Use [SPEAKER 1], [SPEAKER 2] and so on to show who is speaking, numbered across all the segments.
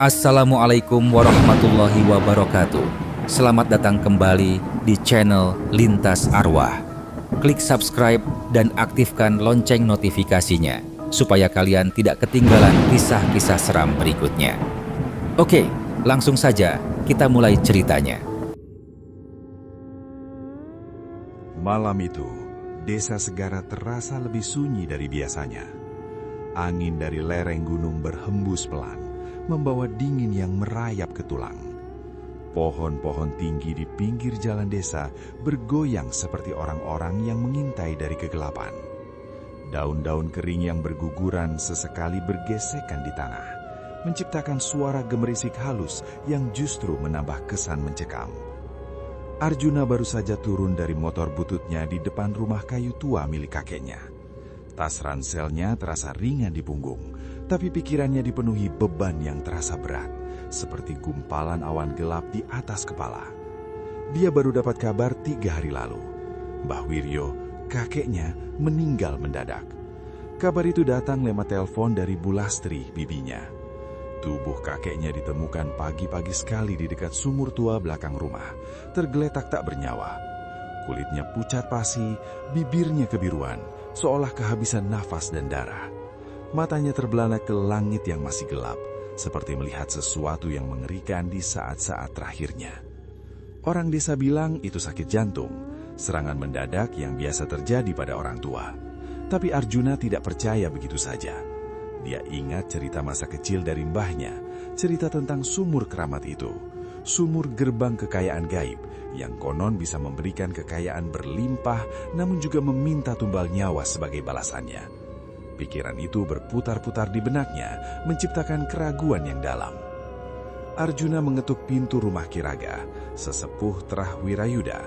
[SPEAKER 1] Assalamualaikum warahmatullahi wabarakatuh. Selamat datang kembali di channel Lintas Arwah. Klik subscribe dan aktifkan lonceng notifikasinya supaya kalian tidak ketinggalan kisah-kisah seram berikutnya. Oke, langsung saja kita mulai ceritanya.
[SPEAKER 2] Malam itu, desa Segara terasa lebih sunyi dari biasanya. Angin dari lereng gunung berhembus pelan, membawa dingin yang merayap ke tulang. Pohon-pohon tinggi di pinggir jalan desa bergoyang seperti orang-orang yang mengintai dari kegelapan. Daun-daun kering yang berguguran sesekali bergesekan di tanah, menciptakan suara gemerisik halus yang justru menambah kesan mencekam. Arjuna baru saja turun dari motor bututnya di depan rumah kayu tua milik kakeknya. Tas ranselnya terasa ringan di punggung, tapi pikirannya dipenuhi beban yang terasa berat, seperti gumpalan awan gelap di atas kepala. Dia baru dapat kabar 3 hari lalu. Mbah Wiryo, kakeknya, meninggal mendadak. Kabar itu datang lewat telepon dari Bu Lastri, bibinya. Tubuh kakeknya ditemukan pagi-pagi sekali di dekat sumur tua belakang rumah, tergeletak tak bernyawa. Kulitnya pucat pasi, bibirnya kebiruan, seolah kehabisan nafas dan darah. Matanya terbelalak ke langit yang masih gelap, seperti melihat sesuatu yang mengerikan di saat-saat terakhirnya. Orang desa bilang itu sakit jantung, serangan mendadak yang biasa terjadi pada orang tua. Tapi Arjuna tidak percaya begitu saja. Dia ingat cerita masa kecil dari mbahnya, cerita tentang sumur keramat itu. Sumur gerbang kekayaan gaib, yang konon bisa memberikan kekayaan berlimpah, namun juga meminta tumbal nyawa sebagai balasannya. Pikiran itu berputar-putar di benaknya, menciptakan keraguan yang dalam. Arjuna mengetuk pintu rumah Kiraga, sesepuh Trah Wirayuda.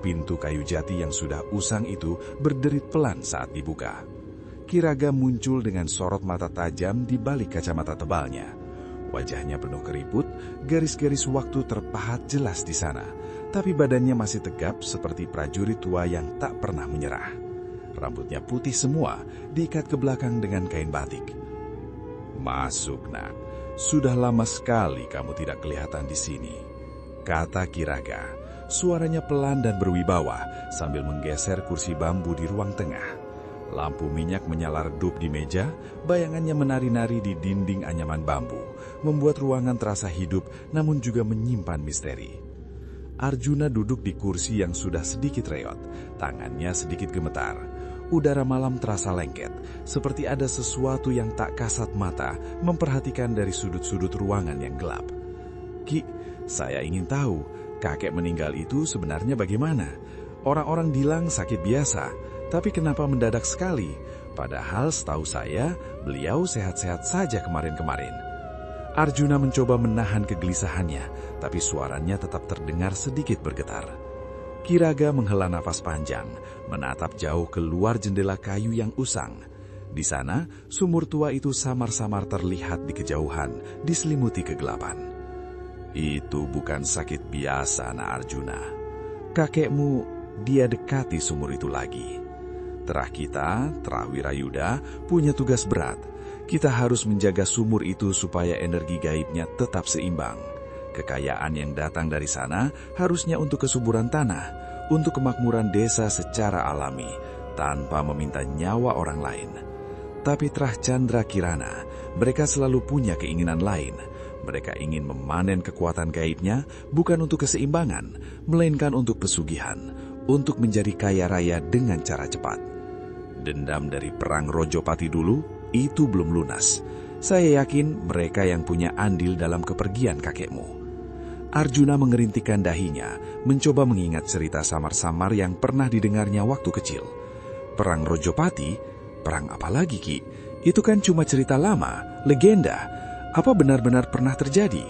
[SPEAKER 2] Pintu kayu jati yang sudah usang itu berderit pelan saat dibuka. Kiraga muncul dengan sorot mata tajam di balik kacamata tebalnya. Wajahnya penuh keriput, garis-garis waktu terpahat jelas di sana, tapi badannya masih tegap seperti prajurit tua yang tak pernah menyerah. Rambutnya putih semua, diikat ke belakang dengan kain batik. "Masuk, nak. Sudah lama sekali kamu tidak kelihatan di sini," kata Kiraga. Suaranya pelan dan berwibawa sambil menggeser kursi bambu di ruang tengah. Lampu minyak menyala redup di meja, bayangannya menari-nari di dinding anyaman bambu, membuat ruangan terasa hidup namun juga menyimpan misteri. Arjuna duduk di kursi yang sudah sedikit reot, tangannya sedikit gemetar. Udara malam terasa lengket, seperti ada sesuatu yang tak kasat mata memperhatikan dari sudut-sudut ruangan yang gelap. "Ki, saya ingin tahu, kakek meninggal itu sebenarnya bagaimana? Orang-orang bilang sakit biasa, tapi kenapa mendadak sekali? Padahal setahu saya, beliau sehat-sehat saja kemarin-kemarin." Arjuna mencoba menahan kegelisahannya, tapi suaranya tetap terdengar sedikit bergetar. Kiraga menghela nafas panjang, menatap jauh keluar jendela kayu yang usang. Di sana, sumur tua itu samar-samar terlihat di kejauhan, diselimuti kegelapan. "Itu bukan sakit biasa, Nak Arjuna. Kakekmu, dia dekati sumur itu lagi. Terah kita, Trah Wirayuda, punya tugas berat. Kita harus menjaga sumur itu supaya energi gaibnya tetap seimbang. Kekayaan yang datang dari sana harusnya untuk kesuburan tanah, untuk kemakmuran desa secara alami, tanpa meminta nyawa orang lain. Tapi Trah Chandra Kirana, mereka selalu punya keinginan lain. Mereka ingin memanen kekuatan gaibnya bukan untuk keseimbangan, melainkan untuk pesugihan, untuk menjadi kaya raya dengan cara cepat. Dendam dari perang Rojopati dulu, itu belum lunas. Saya yakin mereka yang punya andil dalam kepergian kakekmu." Arjuna mengerintikkan dahinya, mencoba mengingat cerita samar-samar yang pernah didengarnya waktu kecil. Perang Rojopati? Perang apa lagi, Ki? Itu kan cuma cerita lama, legenda. Apa benar-benar pernah terjadi?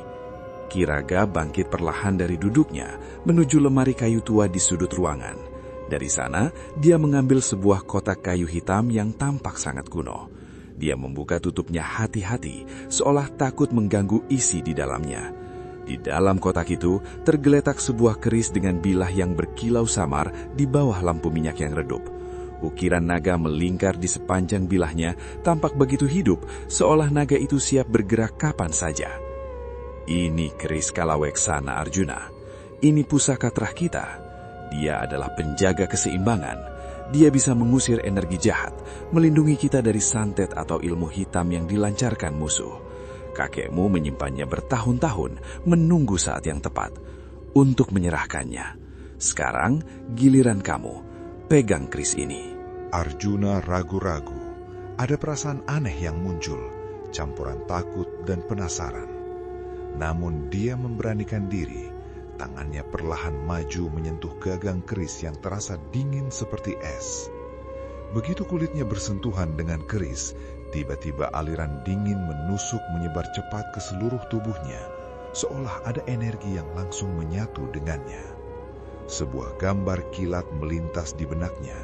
[SPEAKER 2] Kiraga bangkit perlahan dari duduknya, menuju lemari kayu tua di sudut ruangan. Dari sana, dia mengambil sebuah kotak kayu hitam yang tampak sangat kuno. Dia membuka tutupnya hati-hati, seolah takut mengganggu isi di dalamnya. Di dalam kotak itu tergeletak sebuah keris dengan bilah yang berkilau samar di bawah lampu minyak yang redup. Ukiran naga melingkar di sepanjang bilahnya, tampak begitu hidup, seolah naga itu siap bergerak kapan saja. Ini keris Kalaweksana Arjuna. Ini pusaka terah kita. Dia adalah penjaga keseimbangan. Dia bisa mengusir energi jahat, melindungi kita dari santet atau ilmu hitam yang dilancarkan musuh. Kakekmu menyimpannya bertahun-tahun, menunggu saat yang tepat untuk menyerahkannya. Sekarang giliran kamu, pegang keris ini.
[SPEAKER 3] Arjuna ragu-ragu. Ada perasaan aneh yang muncul, campuran takut dan penasaran. Namun dia memberanikan diri. Tangannya perlahan maju menyentuh gagang keris yang terasa dingin seperti es. Begitu kulitnya bersentuhan dengan keris, tiba-tiba aliran dingin menusuk menyebar cepat ke seluruh tubuhnya, seolah ada energi yang langsung menyatu dengannya. Sebuah gambar kilat melintas di benaknya,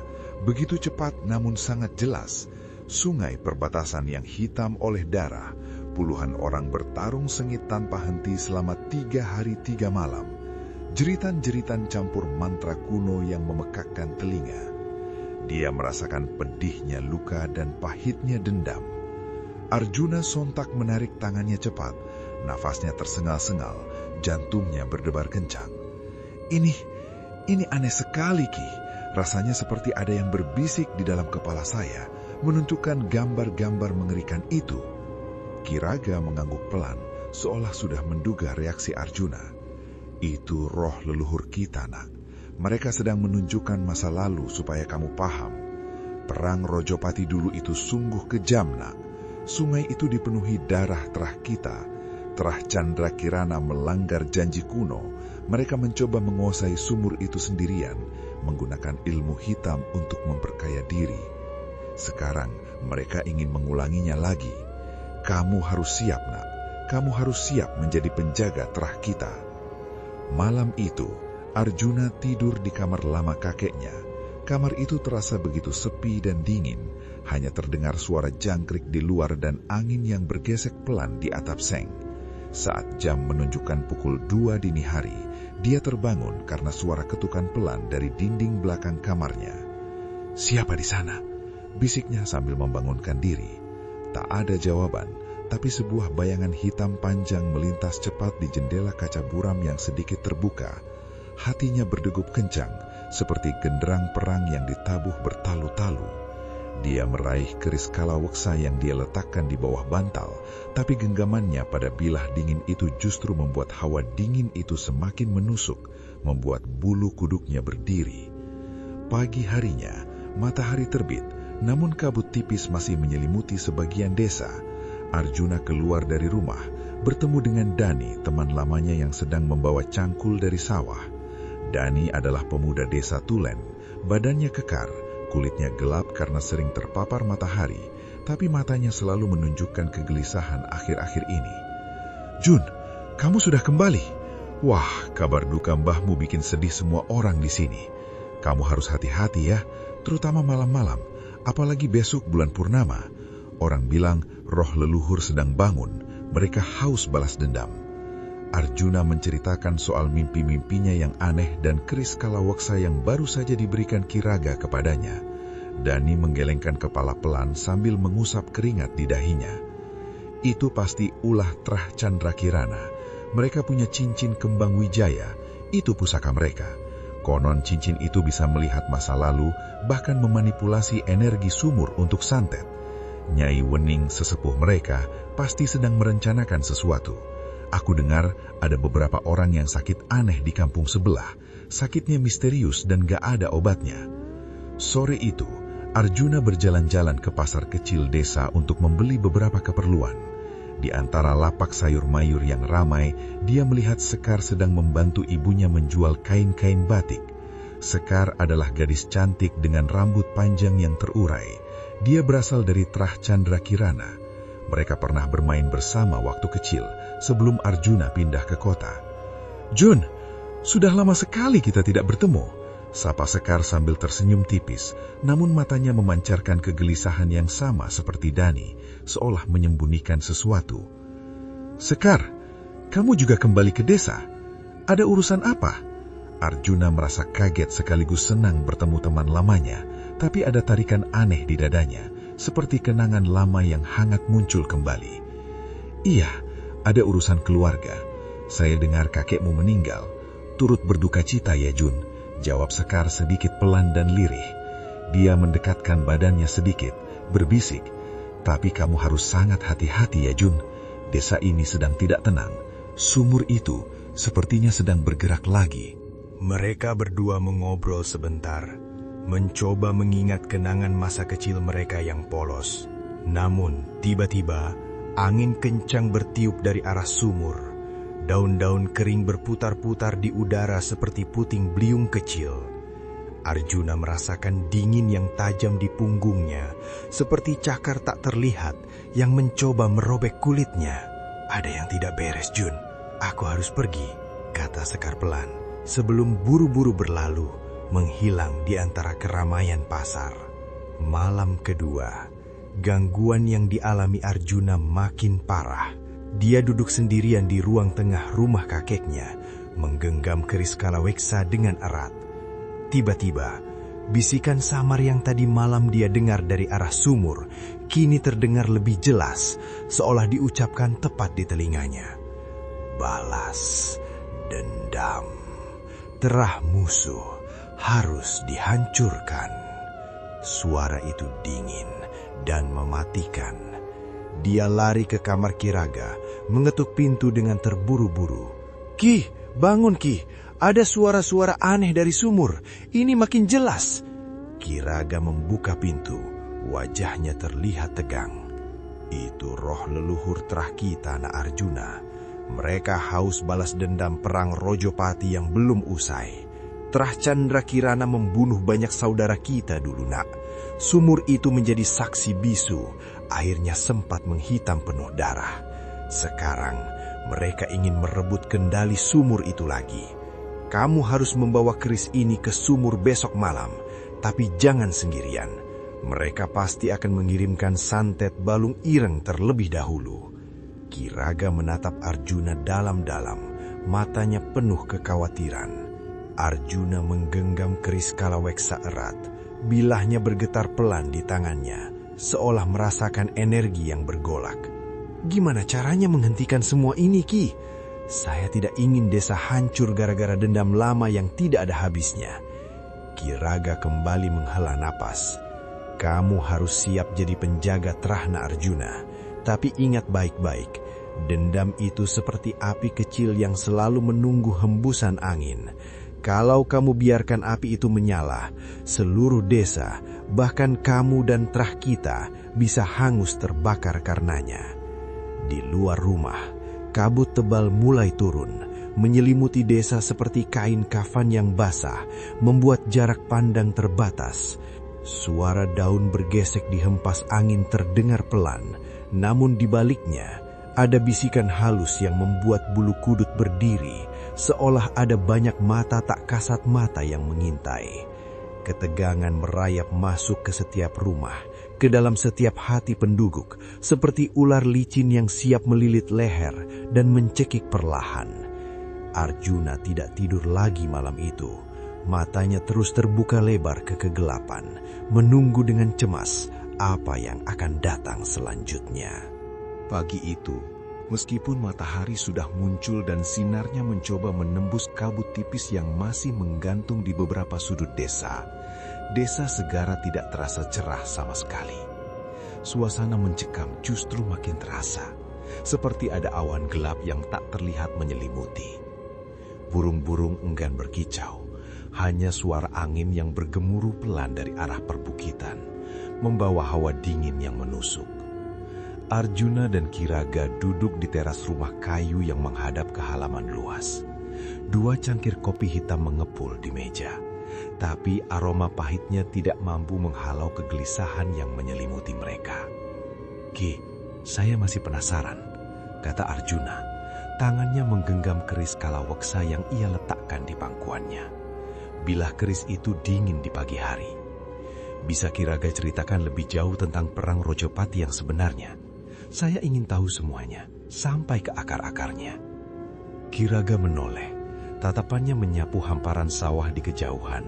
[SPEAKER 3] begitu cepat namun sangat jelas. Sungai perbatasan yang hitam oleh darah, puluhan orang bertarung sengit tanpa henti selama 3 hari 3 malam. Jeritan-jeritan campur mantra kuno yang memekakkan telinga. Dia merasakan pedihnya luka dan pahitnya dendam. Arjuna sontak menarik tangannya cepat, nafasnya tersengal-sengal, jantungnya berdebar kencang. Ini aneh sekali, Ki. Rasanya seperti ada yang berbisik di dalam kepala saya, menunjukkan gambar-gambar mengerikan itu. Kiraga mengangguk pelan, seolah sudah menduga reaksi Arjuna. Itu roh leluhur kita, Nak. Mereka sedang menunjukkan masa lalu supaya kamu paham. Perang Rojopati dulu itu sungguh kejam, Nak. Sungai itu dipenuhi darah terah kita. Terah Chandra Kirana melanggar janji kuno. Mereka mencoba menguasai sumur itu sendirian, menggunakan ilmu hitam untuk memperkaya diri. Sekarang mereka ingin mengulanginya lagi. Kamu harus siap, Nak. Kamu harus siap menjadi penjaga terah kita. Malam itu, Arjuna tidur di kamar lama kakeknya. Kamar itu terasa begitu sepi dan dingin. Hanya terdengar suara jangkrik di luar dan angin yang bergesek pelan di atap seng. Saat jam menunjukkan pukul 2 dini hari, dia terbangun karena suara ketukan pelan dari dinding belakang kamarnya. "Siapa di sana?" bisiknya sambil membangunkan diri. Tak ada jawaban. Tapi sebuah bayangan hitam panjang melintas cepat di jendela kaca buram yang sedikit terbuka. Hatinya berdegup kencang, seperti genderang perang yang ditabuh bertalu-talu. Dia meraih keris Kalaweksa yang dia letakkan di bawah bantal, tapi genggamannya pada bilah dingin itu justru membuat hawa dingin itu semakin menusuk, membuat bulu kuduknya berdiri. Pagi harinya, matahari terbit, namun kabut tipis masih menyelimuti sebagian desa. Arjuna keluar dari rumah, bertemu dengan Dani, teman lamanya yang sedang membawa cangkul dari sawah. Dani adalah pemuda desa Tulen, badannya kekar, kulitnya gelap karena sering terpapar matahari, tapi matanya selalu menunjukkan kegelisahan akhir-akhir ini. "Jun, kamu sudah kembali? Wah, kabar duka mbahmu bikin sedih semua orang di sini. Kamu harus hati-hati ya, terutama malam-malam, apalagi besok bulan purnama. Orang bilang roh leluhur sedang bangun, mereka haus balas dendam." Arjuna menceritakan soal mimpi-mimpinya yang aneh dan keris Kalaweksa yang baru saja diberikan Kiraga kepadanya. Dani menggelengkan kepala pelan sambil mengusap keringat di dahinya. "Itu pasti ulah Trah Chandra Kirana. Mereka punya cincin kembang Wijaya, itu pusaka mereka. Konon cincin itu bisa melihat masa lalu, bahkan memanipulasi energi sumur untuk santet. Nyai Wening sesepuh mereka pasti sedang merencanakan sesuatu. Aku dengar ada beberapa orang yang sakit aneh di kampung sebelah. Sakitnya misterius dan gak ada obatnya." Sore itu, Arjuna berjalan-jalan ke pasar kecil desa untuk membeli beberapa keperluan. Di antara lapak sayur mayur yang ramai, dia melihat Sekar sedang membantu ibunya menjual kain-kain batik. Sekar adalah gadis cantik dengan rambut panjang yang terurai. Dia berasal dari Trah Chandra Kirana. Mereka pernah bermain bersama waktu kecil, sebelum Arjuna pindah ke kota. "Jun, sudah lama sekali kita tidak bertemu," sapa Sekar sambil tersenyum tipis, namun matanya memancarkan kegelisahan yang sama seperti Dani, seolah menyembunyikan sesuatu. "Sekar, kamu juga kembali ke desa? Ada urusan apa?" Arjuna merasa kaget sekaligus senang bertemu teman lamanya, tapi ada tarikan aneh di dadanya, seperti kenangan lama yang hangat muncul kembali. "Iya, Ada urusan keluarga. Saya dengar kakekmu meninggal. Turut berduka cita ya Jun, jawab Sekar sedikit pelan dan lirih. Dia mendekatkan badannya sedikit, berbisik, tapi kamu harus sangat hati-hati ya Jun. Desa ini sedang tidak tenang. Sumur itu sepertinya sedang bergerak lagi.
[SPEAKER 4] Mereka berdua mengobrol sebentar, mencoba mengingat kenangan masa kecil mereka yang polos. Namun, tiba-tiba, angin kencang bertiup dari arah sumur. Daun-daun kering berputar-putar di udara seperti puting beliung kecil. Arjuna merasakan dingin yang tajam di punggungnya, seperti cakar tak terlihat yang mencoba merobek kulitnya. Ada yang tidak beres, Jun. Aku harus pergi, kata Sekar pelan, sebelum buru-buru berlalu, menghilang di antara keramaian pasar. Malam kedua, gangguan yang dialami Arjuna makin parah. Dia duduk sendirian di ruang tengah rumah kakeknya, menggenggam keris kalaweksa dengan erat. Tiba-tiba, bisikan samar yang tadi malam dia dengar dari arah sumur, kini terdengar lebih jelas, seolah diucapkan tepat di telinganya. Balas, dendam, terah musuh harus dihancurkan. Suara itu dingin dan mematikan. Dia lari ke kamar Kiraga, mengetuk pintu dengan terburu-buru. Ki, bangun Ki, ada suara-suara aneh dari sumur, ini makin jelas. Kiraga membuka pintu, wajahnya terlihat tegang. Itu roh leluhur terah kita, Nak Arjuna. Mereka haus balas dendam perang Rojopati yang belum usai. Terah Chandra Kirana membunuh banyak saudara kita dulu, Nak. Sumur itu menjadi saksi bisu, akhirnya sempat menghitam penuh darah. Sekarang mereka ingin merebut kendali sumur itu lagi. Kamu harus membawa keris ini ke sumur besok malam, tapi jangan sendirian. Mereka pasti akan mengirimkan santet balung ireng terlebih dahulu. Kiraga menatap Arjuna dalam-dalam, matanya penuh kekhawatiran. Arjuna menggenggam keris kalaweksa erat. Bilahnya bergetar pelan di tangannya, seolah merasakan energi yang bergolak. Gimana caranya menghentikan semua ini, Ki? Saya tidak ingin desa hancur gara-gara dendam lama yang tidak ada habisnya. Kiraga kembali menghela napas. Kamu harus siap jadi penjaga Trahna Arjuna. Tapi ingat baik-baik, dendam itu seperti api kecil yang selalu menunggu hembusan angin. Kalau kamu biarkan api itu menyala, seluruh desa, bahkan kamu dan Trah kita bisa hangus terbakar karenanya. Di luar rumah, kabut tebal mulai turun, menyelimuti desa seperti kain kafan yang basah, membuat jarak pandang terbatas. Suara daun bergesek di hempas angin terdengar pelan, namun di baliknya ada bisikan halus yang membuat bulu kudut berdiri, seolah ada banyak mata tak kasat mata yang mengintai. Ketegangan merayap masuk ke setiap rumah, ke dalam setiap hati penduduk, seperti ular licin yang siap melilit leher dan mencekik perlahan. Arjuna tidak tidur lagi malam itu. Matanya terus terbuka lebar ke kegelapan, menunggu dengan cemas apa yang akan datang selanjutnya.
[SPEAKER 2] Pagi itu, meskipun matahari sudah muncul dan sinarnya mencoba menembus kabut tipis yang masih menggantung di beberapa sudut desa, Desa Segara tidak terasa cerah sama sekali. Suasana mencekam justru makin terasa, seperti ada awan gelap yang tak terlihat menyelimuti. Burung-burung enggan berkicau, hanya suara angin yang bergemuruh pelan dari arah perbukitan, membawa hawa dingin yang menusuk. Arjuna dan Kiraga duduk di teras rumah kayu yang menghadap ke halaman luas. 2 cangkir kopi hitam mengepul di meja, tapi aroma pahitnya tidak mampu menghalau kegelisahan yang menyelimuti mereka. "Ki, saya masih penasaran," kata Arjuna. Tangannya menggenggam keris kalaweksa yang ia letakkan di pangkuannya. Bilah keris itu dingin di pagi hari. Bisa Kiraga ceritakan lebih jauh tentang perang Rojopati yang sebenarnya? Saya ingin tahu semuanya, sampai ke akar-akarnya. Kiraga menoleh, tatapannya menyapu hamparan sawah di kejauhan,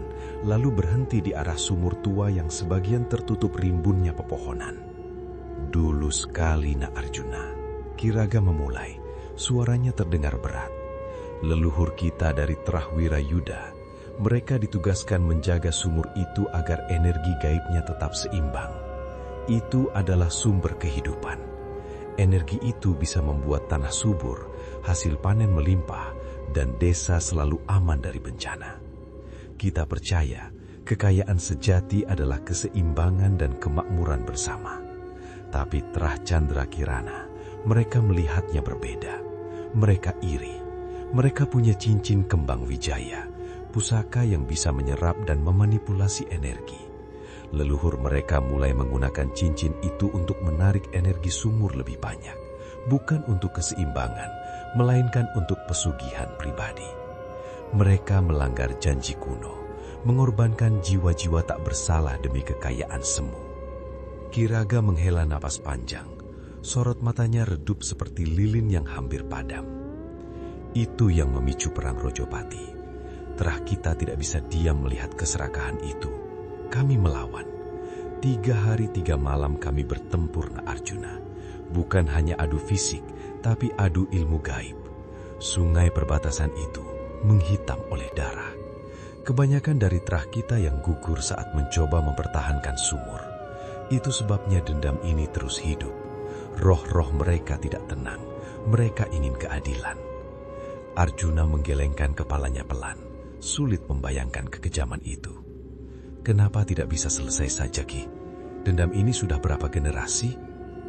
[SPEAKER 2] lalu berhenti di arah sumur tua yang sebagian tertutup rimbunnya pepohonan. "Dulu sekali, Nak Arjuna," Kiraga memulai,
[SPEAKER 5] suaranya terdengar berat. Leluhur kita dari Trahwirayuda, mereka ditugaskan menjaga sumur itu agar energi gaibnya tetap seimbang. Itu adalah sumber kehidupan. Energi itu bisa membuat tanah subur, hasil panen melimpah, dan desa selalu aman dari bencana. Kita percaya kekayaan sejati adalah keseimbangan dan kemakmuran bersama. Tapi Trah Chandra Kirana, mereka melihatnya berbeda. Mereka iri. Mereka punya cincin kembang wijaya, pusaka yang bisa menyerap dan memanipulasi energi. Leluhur mereka mulai menggunakan cincin itu untuk menarik energi sumur lebih banyak, bukan untuk keseimbangan, melainkan untuk pesugihan pribadi. Mereka melanggar janji kuno, mengorbankan jiwa-jiwa tak bersalah demi kekayaan semu. Kiraga menghela napas panjang, sorot matanya redup seperti lilin yang hampir padam. Itu yang memicu perang Rojopati. Trah kita tidak bisa diam melihat keserakahan itu. Kami melawan. 3 hari 3 malam kami bertempur, Na Arjuna. Bukan hanya adu fisik, tapi adu ilmu gaib. Sungai perbatasan itu menghitam oleh darah. Kebanyakan dari Trah kita yang gugur saat mencoba mempertahankan sumur. Itu sebabnya dendam ini terus hidup. Roh-roh mereka tidak tenang. Mereka ingin keadilan. Arjuna menggelengkan kepalanya pelan. Sulit membayangkan kekejaman itu. Kenapa tidak bisa selesai saja, Ki? Dendam ini sudah berapa generasi?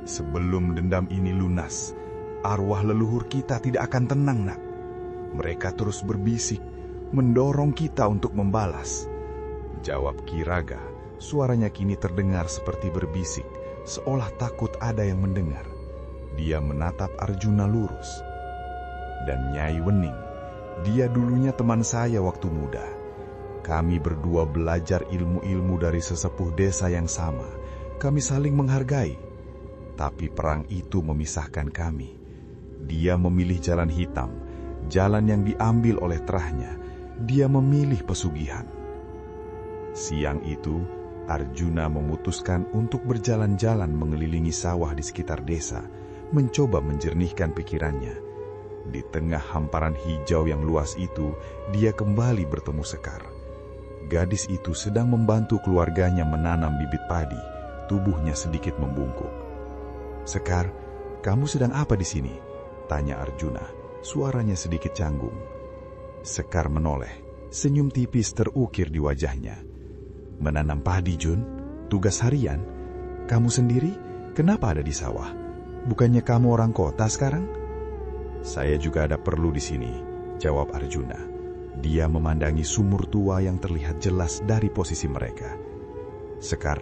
[SPEAKER 2] Sebelum dendam ini lunas, arwah leluhur kita tidak akan tenang, Nak. Mereka terus berbisik, mendorong kita untuk membalas. Jawab Kiraga. Suaranya kini terdengar seperti berbisik, seolah takut ada yang mendengar. Dia menatap Arjuna lurus. Dan Nyai Wening, dia dulunya teman saya waktu muda. Kami berdua belajar ilmu-ilmu dari sesepuh desa yang sama. Kami saling menghargai. Tapi perang itu memisahkan kami. Dia memilih jalan hitam, jalan yang diambil oleh Trahnya. Dia memilih pesugihan. Siang itu, Arjuna memutuskan untuk berjalan-jalan mengelilingi sawah di sekitar desa, mencoba menjernihkan pikirannya. Di tengah hamparan hijau yang luas itu, dia kembali bertemu Sekar. Gadis itu sedang membantu keluarganya menanam bibit padi, tubuhnya sedikit membungkuk. "Sekar, kamu sedang apa di sini?" tanya Arjuna, suaranya sedikit canggung. Sekar menoleh, senyum tipis terukir di wajahnya. "Menanam padi, Jun? Tugas harian? Kamu sendiri? Kenapa ada di sawah? Bukannya kamu orang kota sekarang?" "Saya juga ada perlu di sini," jawab Arjuna. Dia memandangi sumur tua yang terlihat jelas dari posisi mereka. "Sekar,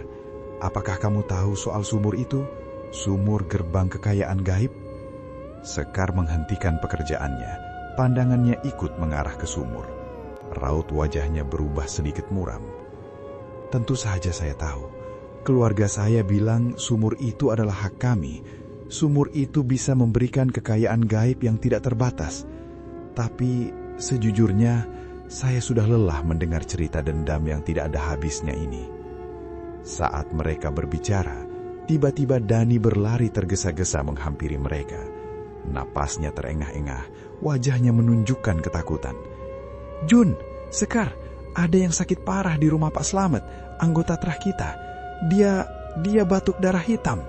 [SPEAKER 2] apakah kamu tahu soal sumur itu? Sumur gerbang kekayaan gaib?" Sekar menghentikan pekerjaannya. Pandangannya ikut mengarah ke sumur. Raut wajahnya berubah sedikit muram. "Tentu saja saya tahu. Keluarga saya bilang sumur itu adalah hak kami. Sumur itu bisa memberikan kekayaan gaib yang tidak terbatas. Tapi sejujurnya, saya sudah lelah mendengar cerita dendam yang tidak ada habisnya ini." Saat mereka berbicara, tiba-tiba Dani berlari tergesa-gesa menghampiri mereka. Napasnya terengah-engah, wajahnya menunjukkan ketakutan. "Jun, Sekar, ada yang sakit parah di rumah Pak Slamet, anggota Trah kita. Dia batuk darah hitam."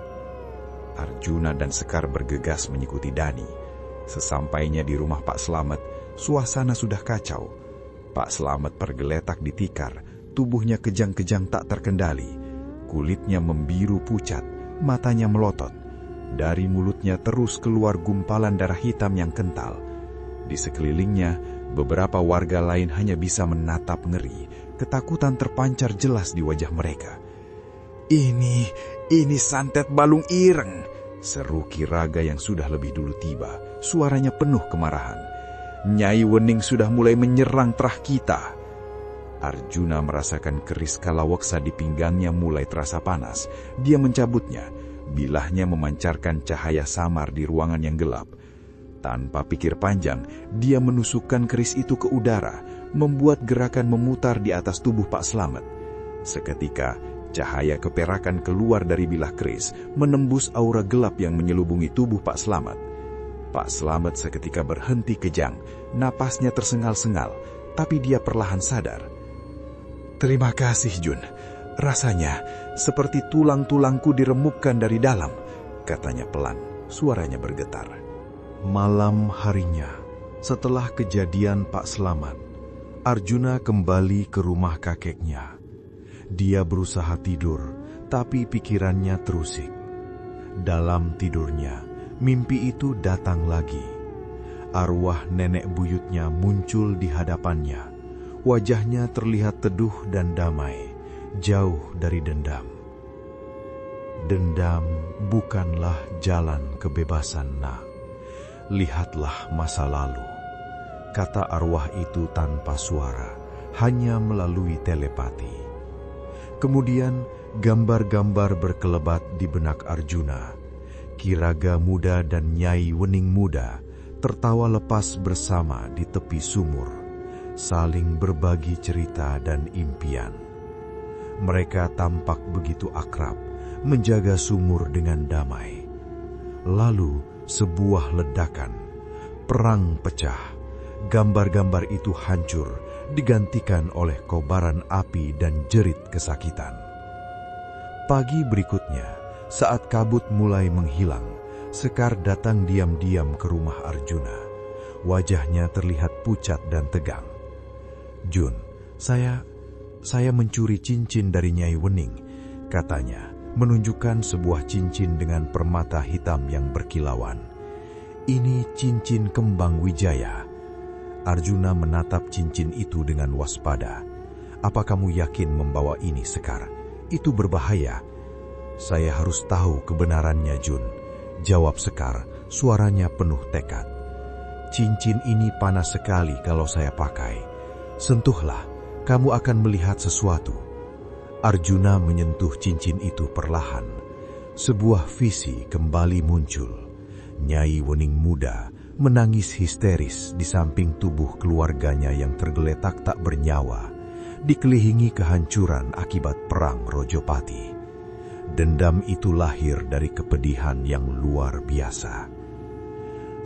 [SPEAKER 2] Arjuna dan Sekar bergegas mengikuti Dani. Sesampainya di rumah Pak Slamet, suasana sudah kacau. Pak Slamet tergeletak di tikar, tubuhnya kejang-kejang tak terkendali. Kulitnya membiru pucat, matanya melotot. Dari mulutnya terus keluar gumpalan darah hitam yang kental. Di sekelilingnya, beberapa warga lain hanya bisa menatap ngeri. Ketakutan terpancar jelas di wajah mereka. Ini santet balung ireng," seru Kiraga yang sudah lebih dulu tiba. Suaranya penuh kemarahan. "Nyai Wening sudah mulai menyerang Trah kita." Arjuna merasakan keris kalawaksa di pinggangnya mulai terasa panas. Dia mencabutnya. Bilahnya memancarkan cahaya samar di ruangan yang gelap. Tanpa pikir panjang, dia menusukkan keris itu ke udara, membuat gerakan memutar di atas tubuh Pak Slamet. Seketika, cahaya keperakan keluar dari bilah keris, menembus aura gelap yang menyelubungi tubuh Pak Slamet. Pak Slamet seketika berhenti kejang, napasnya tersengal-sengal, tapi dia perlahan sadar. "Terima kasih, Jun. Rasanya seperti tulang-tulangku diremukkan dari dalam," katanya pelan, suaranya bergetar.
[SPEAKER 3] Malam harinya, setelah kejadian Pak Slamet, Arjuna kembali ke rumah kakeknya. Dia berusaha tidur, tapi pikirannya terusik. Dalam tidurnya, mimpi itu datang lagi. Arwah nenek buyutnya muncul di hadapannya. Wajahnya terlihat teduh dan damai, jauh dari dendam. Dendam bukanlah jalan kebebasan, nak. Lihatlah masa lalu, kata arwah itu tanpa suara, hanya melalui telepati. Kemudian gambar-gambar berkelebat di benak Arjuna. Kiraga muda dan Nyai Wening muda tertawa lepas bersama di tepi sumur, saling berbagi cerita dan impian. Mereka tampak begitu akrab, menjaga sumur dengan damai. Lalu sebuah ledakan, perang pecah, gambar-gambar itu hancur, digantikan oleh kobaran api dan jerit kesakitan. Pagi berikutnya, saat kabut mulai menghilang, Sekar datang diam-diam ke rumah Arjuna. Wajahnya terlihat pucat dan tegang. "Jun, saya mencuri cincin dari Nyai Wening," katanya, menunjukkan sebuah cincin dengan permata hitam yang berkilauan. "Ini cincin kembang Wijaya." Arjuna menatap cincin itu dengan waspada. "Apa kamu yakin membawa ini, Sekar? Itu berbahaya." "Saya harus tahu kebenarannya, Jun," jawab Sekar, suaranya penuh tekad. "Cincin ini panas sekali kalau saya pakai. Sentuhlah, kamu akan melihat sesuatu." Arjuna menyentuh cincin itu perlahan. Sebuah visi kembali muncul. Nyai Wening muda menangis histeris di samping tubuh keluarganya yang tergeletak tak bernyawa, dikelilingi kehancuran akibat perang Rojopati. Dendam itu lahir dari kepedihan yang luar biasa.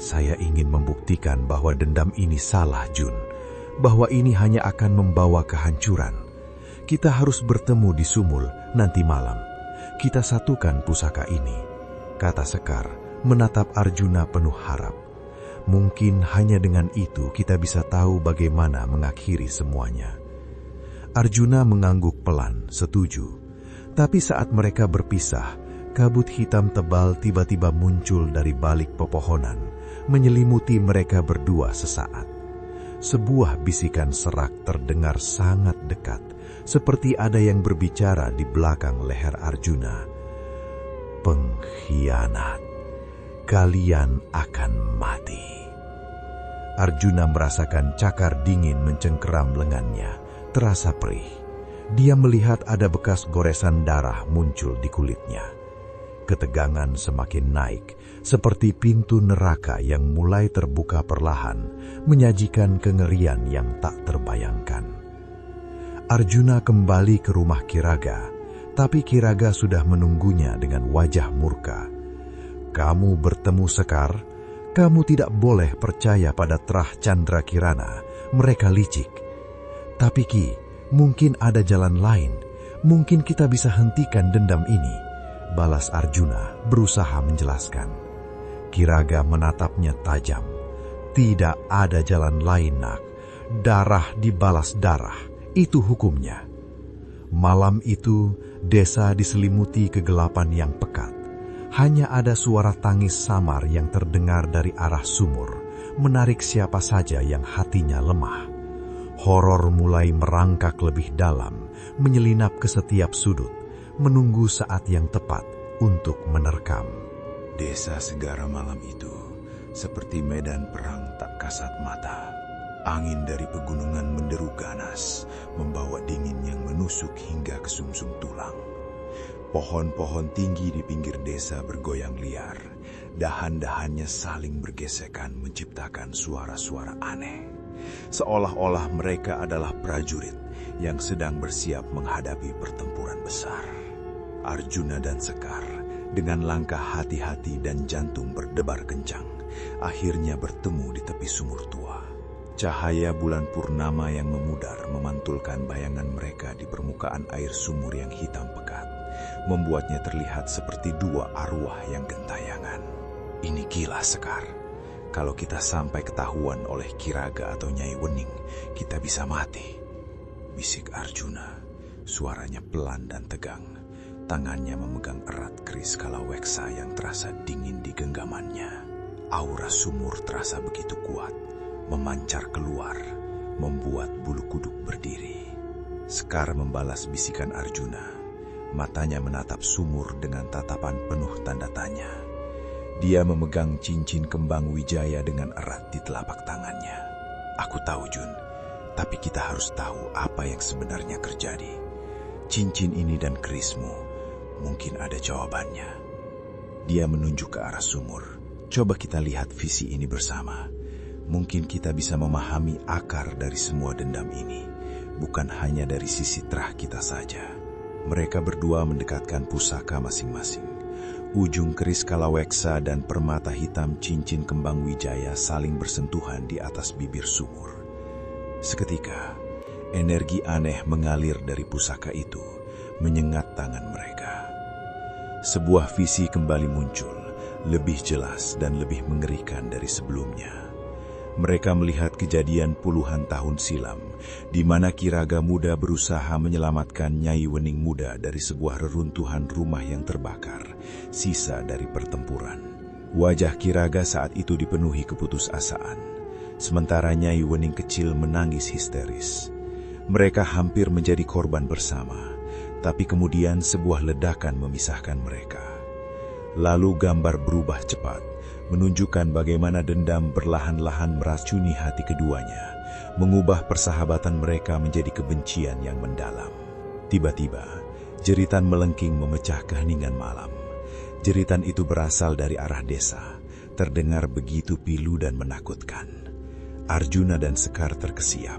[SPEAKER 3] "Saya ingin membuktikan bahwa dendam ini salah, Jun, bahwa ini hanya akan membawa kehancuran. Kita harus bertemu di Sumul nanti malam. Kita satukan pusaka ini," kata Sekar, menatap Arjuna penuh harap. "Mungkin hanya dengan itu kita bisa tahu bagaimana mengakhiri semuanya." Arjuna mengangguk pelan, setuju. Tapi saat mereka berpisah, kabut hitam tebal tiba-tiba muncul dari balik pepohonan, menyelimuti mereka berdua sesaat. Sebuah bisikan serak terdengar sangat dekat, seperti ada yang berbicara di belakang leher Arjuna. "Pengkhianat, kalian akan mati." Arjuna merasakan cakar dingin mencengkeram lengannya, terasa perih. Dia melihat ada bekas goresan darah muncul di kulitnya. Ketegangan semakin naik, seperti pintu neraka yang mulai terbuka perlahan, menyajikan kengerian yang tak terbayangkan. Arjuna kembali ke rumah Kiraga, tapi Kiraga sudah menunggunya dengan wajah murka. "Kamu bertemu Sekar? Kamu tidak boleh percaya pada Trah Chandra Kirana, mereka licik. Tapi Ki, mungkin ada jalan lain, mungkin kita bisa hentikan dendam ini," balas Arjuna berusaha menjelaskan. Kiraga menatapnya tajam. "Tidak ada jalan lain, nak. Darah dibalas darah, itu hukumnya." Malam itu, desa diselimuti kegelapan yang pekat. Hanya ada suara tangis samar yang terdengar dari arah sumur, menarik siapa saja yang hatinya lemah. Horor mulai merangkak lebih dalam, menyelinap ke setiap sudut, menunggu saat yang tepat untuk menerkam.
[SPEAKER 2] Desa Segara malam itu seperti medan perang tak kasat mata. Angin dari pegunungan menderu ganas, membawa dingin yang menusuk hingga ke sumsum tulang. Pohon-pohon tinggi di pinggir desa bergoyang liar. Dahan-dahannya saling bergesekan menciptakan suara-suara aneh. Seolah-olah mereka adalah prajurit yang sedang bersiap menghadapi pertempuran besar. Arjuna dan Sekar dengan langkah hati-hati dan jantung berdebar kencang akhirnya bertemu di tepi sumur tua. Cahaya bulan purnama yang memudar memantulkan bayangan mereka di permukaan air sumur yang hitam pekat, membuatnya terlihat seperti dua arwah yang gentayangan. Ini gila, Sekar. Kalau kita sampai ketahuan oleh Kiraga atau Nyai Wening, kita bisa mati. Bisik Arjuna, suaranya pelan dan tegang. Tangannya memegang erat keris Kalaweksa yang terasa dingin di genggamannya. Aura sumur terasa begitu kuat, memancar keluar, membuat bulu kuduk berdiri. Sekar membalas bisikan Arjuna. Matanya menatap sumur dengan tatapan penuh tanda tanya. Dia memegang cincin kembang Wijaya dengan erat di telapak tangannya. Aku tahu, Jun, tapi kita harus tahu apa yang sebenarnya terjadi. Cincin ini dan kerismu, mungkin ada jawabannya. Dia menunjuk ke arah sumur. Coba kita lihat visi ini bersama. Mungkin kita bisa memahami akar dari semua dendam ini, bukan hanya dari sisi terah kita saja. Mereka berdua mendekatkan pusaka masing-masing. Ujung keris Kalaweksa dan permata hitam cincin kembang Wijaya saling bersentuhan di atas bibir sumur. Seketika, energi aneh mengalir dari pusaka itu, menyengat tangan mereka. Sebuah visi kembali muncul, lebih jelas dan lebih mengerikan dari sebelumnya. Mereka melihat kejadian puluhan tahun silam, di mana Kiraga muda berusaha menyelamatkan Nyai Wening muda dari sebuah reruntuhan rumah yang terbakar, sisa dari pertempuran. Wajah Kiraga saat itu dipenuhi keputusasaan, sementara Nyai Wening kecil menangis histeris. Mereka hampir menjadi korban bersama, tapi kemudian sebuah ledakan memisahkan mereka. Lalu gambar berubah cepat, menunjukkan bagaimana dendam perlahan-lahan meracuni hati keduanya, mengubah persahabatan mereka menjadi kebencian yang mendalam. Tiba-tiba, jeritan melengking memecah keheningan malam. Jeritan itu berasal dari arah desa, terdengar begitu pilu dan menakutkan. Arjuna dan Sekar terkesiap,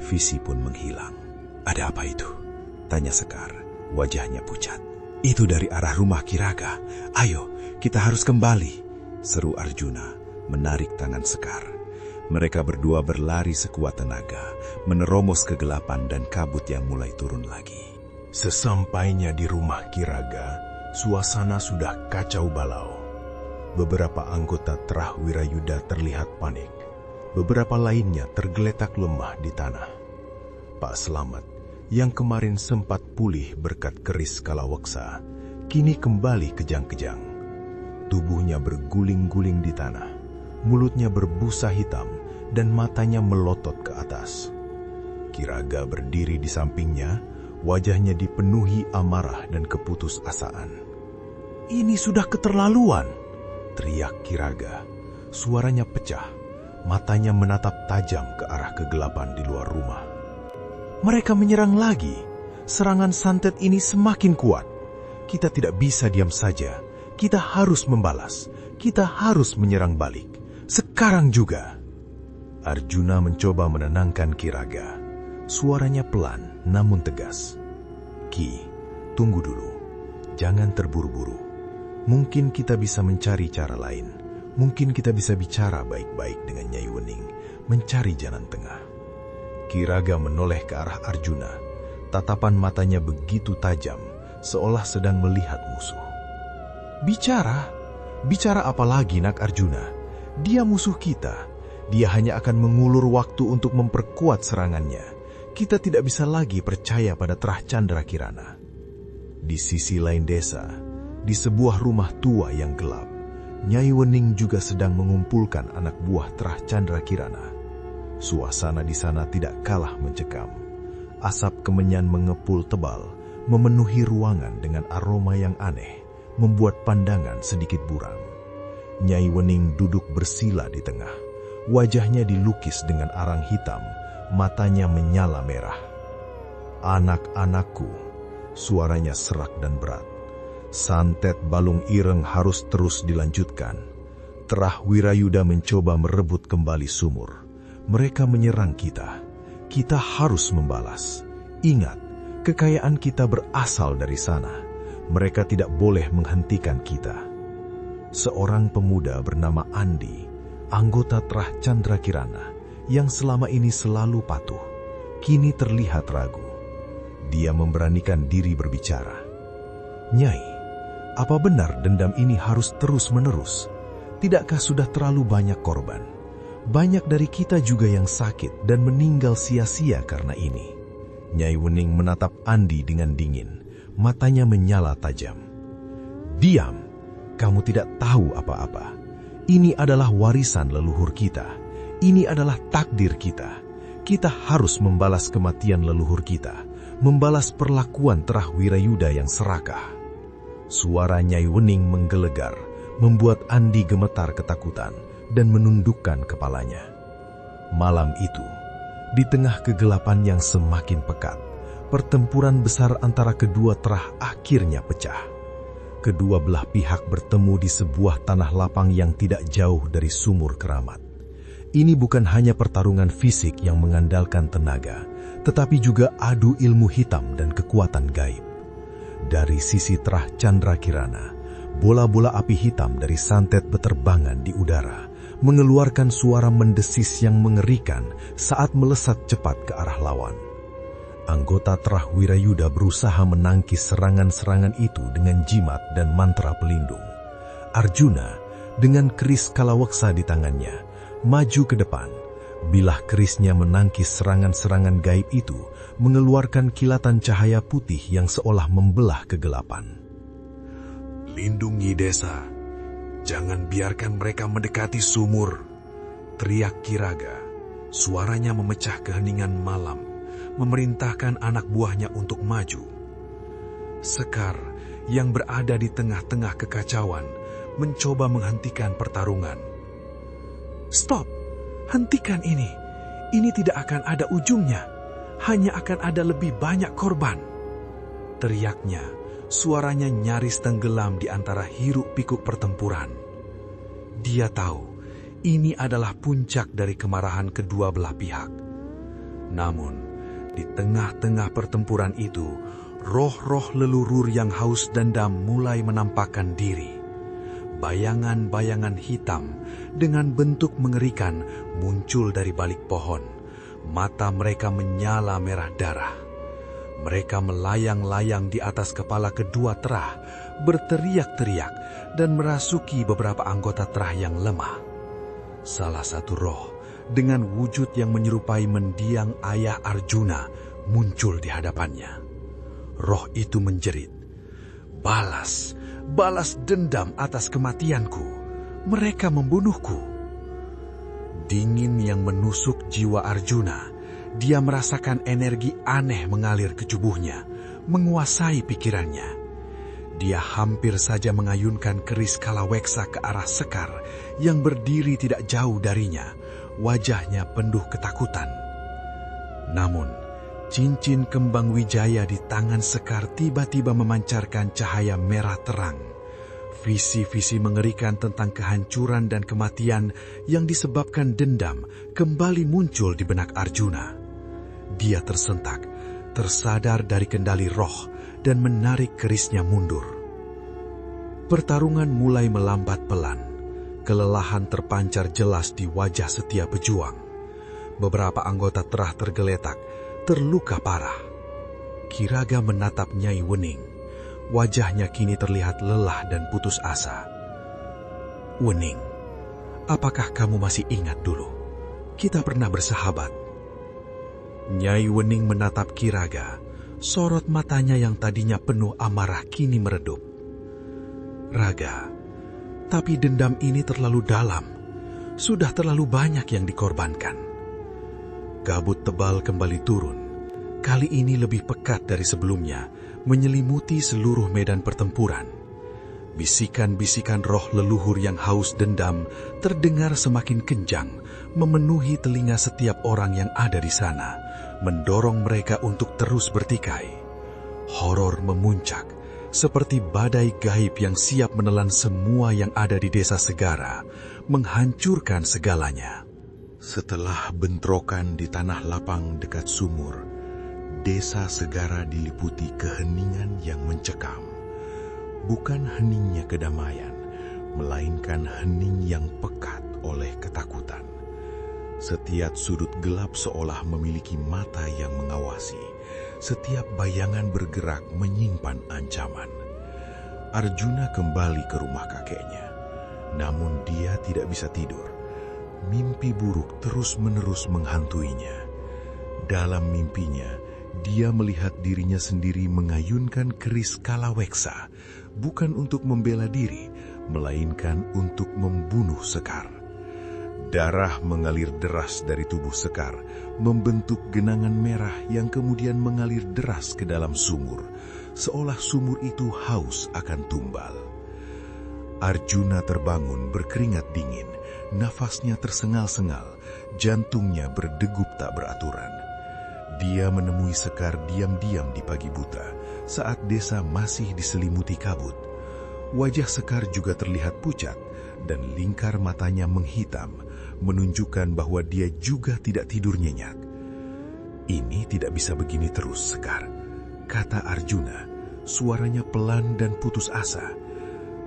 [SPEAKER 2] visi pun menghilang. Ada apa itu? Tanya Sekar, wajahnya pucat. Itu dari arah rumah Kiraga. Ayo, kita harus kembali, seru Arjuna, menarik tangan Sekar. Mereka berdua berlari sekuat tenaga, menerobos kegelapan dan kabut yang mulai turun lagi.
[SPEAKER 4] Sesampainya di rumah Kiraga, suasana sudah kacau balau. Beberapa anggota Terah Wirayuda terlihat panik. Beberapa lainnya tergeletak lemah di tanah. Pak Slamet, yang kemarin sempat pulih berkat keris Kalaweksa, kini kembali kejang-kejang. Tubuhnya berguling-guling di tanah, mulutnya berbusa hitam, dan matanya melotot ke atas. Kiraga berdiri di sampingnya, wajahnya dipenuhi amarah dan keputusasaan. "Ini sudah keterlaluan!" teriak Kiraga. Suaranya pecah, matanya menatap tajam ke arah kegelapan di luar rumah. Mereka menyerang lagi. Serangan santet ini semakin kuat. Kita tidak bisa diam saja. Kita harus membalas. Kita harus menyerang balik. Sekarang juga. Arjuna mencoba menenangkan Kiraga. Suaranya pelan namun tegas. "Ki, tunggu dulu. Jangan terburu-buru. Mungkin kita bisa mencari cara lain. Mungkin kita bisa bicara baik-baik dengan Nyai Wening, mencari jalan tengah." Kiraga menoleh ke arah Arjuna. Tatapan matanya begitu tajam, seolah sedang melihat musuh. "Bicara? Bicara apa lagi, Nak Arjuna? Dia musuh kita. Dia hanya akan mengulur waktu untuk memperkuat serangannya. Kita tidak bisa lagi percaya pada Terah Candra Kirana." Di sisi lain desa, di sebuah rumah tua yang gelap, Nyai Wening juga sedang mengumpulkan anak buah Terah Candra Kirana. Suasana di sana tidak kalah mencekam. Asap kemenyan mengepul tebal, memenuhi ruangan dengan aroma yang aneh, membuat pandangan sedikit buram. Nyai Wening duduk bersila di tengah. Wajahnya dilukis dengan arang hitam, matanya menyala merah. "Anak-anakku," suaranya serak dan berat. "Santet Balung Ireng harus terus dilanjutkan. Terah Wirayuda mencoba merebut kembali sumur. Mereka menyerang kita. Kita harus membalas. Ingat, kekayaan kita berasal dari sana. Mereka tidak boleh menghentikan kita." Seorang pemuda bernama Andi anggota Trah Candrakirana yang selama ini selalu patuh, kini terlihat ragu. Dia memberanikan diri berbicara. "Nyai, apa benar dendam ini harus terus-menerus? Tidakkah sudah terlalu banyak korban? Banyak dari kita juga yang sakit dan meninggal sia-sia karena ini." Nyai Wening menatap Andi dengan dingin, matanya menyala tajam. "Diam, kamu tidak tahu apa-apa. Ini adalah warisan leluhur kita. Ini adalah takdir kita. Kita harus membalas kematian leluhur kita, membalas perlakuan Trah Wirayuda yang serakah." Suara Nyai Wening menggelegar, membuat Andi gemetar ketakutan dan menundukkan kepalanya. Malam itu, di tengah kegelapan yang semakin pekat, pertempuran besar antara kedua Trah akhirnya pecah. Kedua belah pihak bertemu di sebuah tanah lapang yang tidak jauh dari Sumur Keramat. Ini bukan hanya pertarungan fisik yang mengandalkan tenaga, tetapi juga adu ilmu hitam dan kekuatan gaib. Dari sisi Trah Candrakirana, bola-bola api hitam dari santet beterbangan di udara, mengeluarkan suara mendesis yang mengerikan saat melesat cepat ke arah lawan. Anggota Trah Wirayuda berusaha menangkis serangan-serangan itu dengan jimat dan mantra pelindung. Arjuna, dengan keris kalawaksa di tangannya, maju ke depan. Bilah kerisnya menangkis serangan-serangan gaib itu, mengeluarkan kilatan cahaya putih yang seolah membelah kegelapan.
[SPEAKER 3] "Lindungi desa. Jangan biarkan mereka mendekati sumur," teriak Kiraga. Suaranya memecah keheningan malam, memerintahkan anak buahnya untuk maju. Sekar, yang berada di tengah-tengah kekacauan, mencoba menghentikan pertarungan. "Stop! Hentikan ini. Ini tidak akan ada ujungnya. Hanya akan ada lebih banyak korban," teriaknya. Suaranya nyaris tenggelam di antara hiruk-pikuk pertempuran. Dia tahu ini adalah puncak dari kemarahan kedua belah pihak. Namun, di tengah-tengah pertempuran itu, roh-roh leluhur yang haus dendam mulai menampakkan diri. Bayangan-bayangan hitam dengan bentuk mengerikan muncul dari balik pohon. Mata mereka menyala merah darah. Mereka melayang-layang di atas kepala kedua Trah, berteriak-teriak dan merasuki beberapa anggota Trah yang lemah. Salah satu roh dengan wujud yang menyerupai mendiang ayah Arjuna muncul di hadapannya. Roh itu menjerit, "Balas! Balas dendam atas kematianku. Mereka membunuhku." Dingin yang menusuk jiwa Arjuna. Dia merasakan energi aneh mengalir ke tubuhnya, menguasai pikirannya. Dia hampir saja mengayunkan keris kalaweksa ke arah Sekar yang berdiri tidak jauh darinya, wajahnya penuh ketakutan. Namun, cincin kembang wijaya di tangan Sekar tiba-tiba memancarkan cahaya merah terang. Visi-visi mengerikan tentang kehancuran dan kematian yang disebabkan dendam kembali muncul di benak Arjuna. Dia tersentak, tersadar dari kendali roh, dan menarik kerisnya mundur. Pertarungan mulai melambat pelan. Kelelahan terpancar jelas di wajah setiap pejuang. Beberapa anggota Trah tergeletak, terluka parah. Kiraga menatap Nyai Wening. Wajahnya kini terlihat lelah dan putus asa. "Wening, apakah kamu masih ingat dulu? Kita pernah bersahabat." Nyai Wening menatap Kiraga. Sorot matanya yang tadinya penuh amarah kini meredup. "Raga, tapi dendam ini terlalu dalam. Sudah terlalu banyak yang dikorbankan." Kabut tebal kembali turun. Kali ini lebih pekat dari sebelumnya, menyelimuti seluruh medan pertempuran. Bisikan-bisikan roh leluhur yang haus dendam terdengar semakin kencang, memenuhi telinga setiap orang yang ada di sana, mendorong mereka untuk terus bertikai. Horor memuncak, seperti badai gaib yang siap menelan semua yang ada di desa Segara, menghancurkan segalanya.
[SPEAKER 2] Setelah bentrokan di tanah lapang dekat sumur, desa Segara diliputi keheningan yang mencekam. Bukan heningnya kedamaian, melainkan hening yang pekat
[SPEAKER 3] oleh ketakutan. Setiap sudut gelap seolah memiliki mata yang mengawasi. Setiap bayangan bergerak menyimpan ancaman. Arjuna kembali ke rumah kakeknya. Namun dia tidak bisa tidur. Mimpi buruk terus-menerus menghantuinya. Dalam mimpinya, dia melihat dirinya sendiri mengayunkan keris Kalaweksa, bukan untuk membela diri, melainkan untuk membunuh Sekar. Darah mengalir deras dari tubuh Sekar, membentuk genangan merah yang kemudian mengalir deras ke dalam sumur, seolah sumur itu haus akan tumbal. Arjuna terbangun berkeringat dingin, nafasnya tersengal-sengal, jantungnya berdegup tak beraturan. Dia menemui Sekar diam-diam di pagi buta, saat desa masih diselimuti kabut. Wajah Sekar juga terlihat pucat, dan lingkar matanya menghitam, menunjukkan bahwa dia juga tidak tidur nyenyak. "Ini tidak bisa begini terus, Sekar," kata Arjuna, suaranya pelan dan putus asa.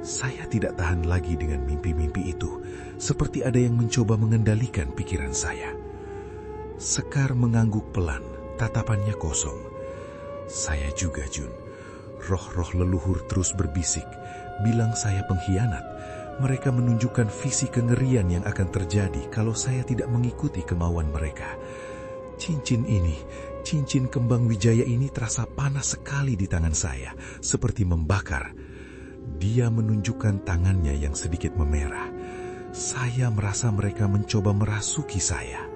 [SPEAKER 3] "Saya tidak tahan lagi dengan mimpi-mimpi itu, seperti ada yang mencoba mengendalikan pikiran saya." Sekar mengangguk pelan, tatapannya kosong. "Saya juga, Jun. Roh-roh leluhur terus berbisik, bilang saya pengkhianat. Mereka menunjukkan visi kengerian yang akan terjadi kalau saya tidak mengikuti kemauan mereka. Cincin ini, cincin kembang wijaya ini terasa panas sekali di tangan saya, seperti membakar." Dia menunjukkan tangannya yang sedikit memerah. "Saya merasa mereka mencoba merasuki saya."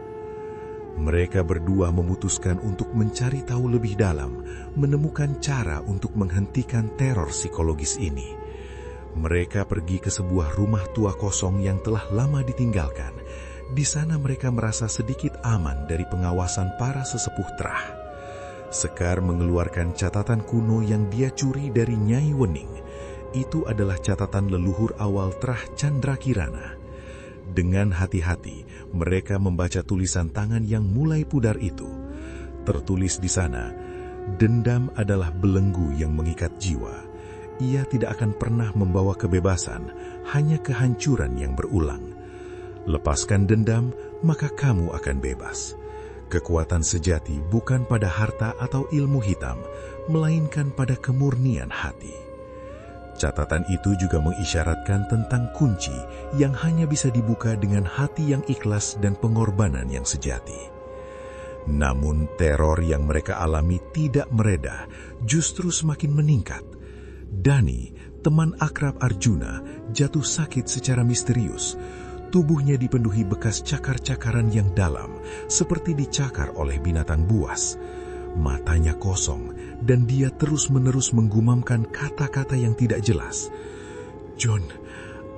[SPEAKER 3] Mereka berdua memutuskan untuk mencari tahu lebih dalam, menemukan cara untuk menghentikan teror psikologis ini. Mereka pergi ke sebuah rumah tua kosong yang telah lama ditinggalkan. Di sana mereka merasa sedikit aman dari pengawasan para sesepuh Trah. Sekar mengeluarkan catatan kuno yang dia curi dari Nyai Wening. Itu adalah catatan leluhur awal Trah Candrakirana. Dengan hati-hati, mereka membaca tulisan tangan yang mulai pudar itu. Tertulis di sana, dendam adalah belenggu yang mengikat jiwa. Ia tidak akan pernah membawa kebebasan, hanya kehancuran yang berulang. Lepaskan dendam, maka kamu akan bebas. Kekuatan sejati bukan pada harta atau ilmu hitam, melainkan pada kemurnian hati. Catatan itu juga mengisyaratkan tentang kunci yang hanya bisa dibuka dengan hati yang ikhlas dan pengorbanan yang sejati. Namun teror yang mereka alami tidak mereda, justru semakin meningkat. Dani, teman akrab Arjuna, jatuh sakit secara misterius. Tubuhnya dipenuhi bekas cakar-cakaran yang dalam, seperti dicakar oleh binatang buas. Matanya kosong, dan dia terus-menerus menggumamkan kata-kata yang tidak jelas. "John,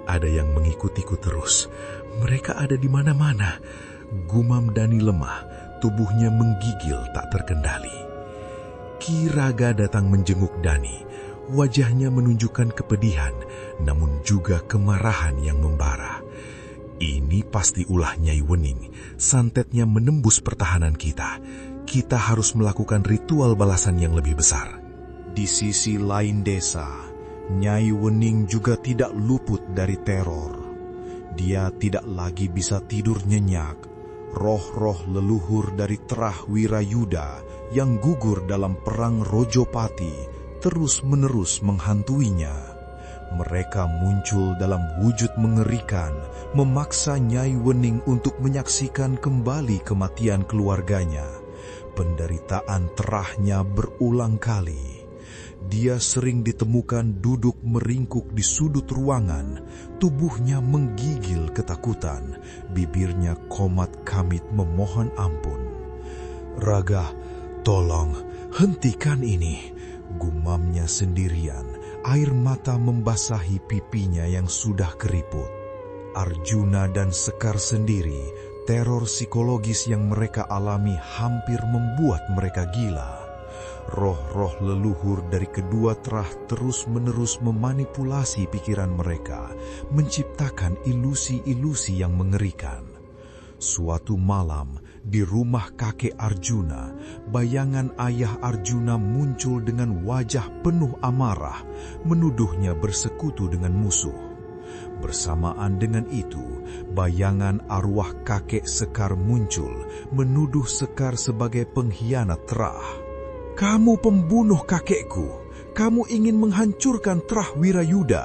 [SPEAKER 3] ada yang mengikutiku terus. Mereka ada di mana-mana." Gumam Dani lemah, tubuhnya menggigil tak terkendali. Ki Raga datang menjenguk Dani. Wajahnya menunjukkan kepedihan, namun juga kemarahan yang membara. "Ini pasti ulah Nyai Wening. Santetnya menembus pertahanan kita. Kita harus melakukan ritual balasan yang lebih besar." Di sisi lain desa, Nyai Wening juga tidak luput dari teror. Dia tidak lagi bisa tidur nyenyak. Roh-roh leluhur dari Trah Wirayuda yang gugur dalam perang Rojopati terus-menerus menghantuinya. Mereka muncul dalam wujud mengerikan, memaksa Nyai Wening untuk menyaksikan kembali kematian keluarganya. Penderitaan Trahnya berulang kali. Dia sering ditemukan duduk meringkuk di sudut ruangan, tubuhnya menggigil ketakutan, bibirnya komat kamit memohon ampun. "Raga, tolong, hentikan ini," gumamnya sendirian, air mata membasahi pipinya yang sudah keriput. Arjuna dan Sekar sendiri, teror psikologis yang mereka alami hampir membuat mereka gila. Roh-roh leluhur dari kedua Trah terus-menerus memanipulasi pikiran mereka, menciptakan ilusi-ilusi yang mengerikan. Suatu malam, di rumah kakek Arjuna, bayangan ayah Arjuna muncul dengan wajah penuh amarah, menuduhnya bersekutu dengan musuh.
[SPEAKER 4] Bersamaan dengan itu, bayangan arwah kakek Sekar muncul, menuduh Sekar sebagai pengkhianat Trah. "Kamu pembunuh kakekku! Kamu ingin menghancurkan Trah Wirayuda!"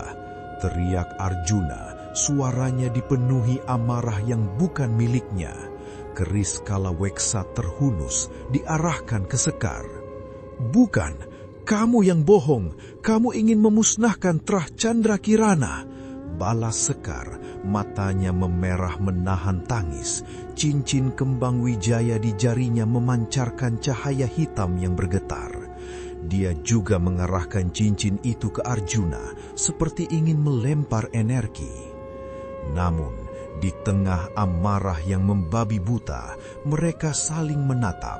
[SPEAKER 4] teriak Arjuna, suaranya dipenuhi amarah yang bukan miliknya. Keris Kalaweksa terhunus, diarahkan ke Sekar. "Bukan, kamu yang bohong. Kamu ingin memusnahkan Trah Chandra Kirana," balas Sekar, matanya memerah menahan tangis. Cincin kembang wijaya di jarinya memancarkan cahaya hitam yang bergetar. Dia juga mengarahkan cincin itu ke Arjuna, seperti ingin melempar energi. Namun, di tengah amarah yang membabi buta, mereka saling menatap.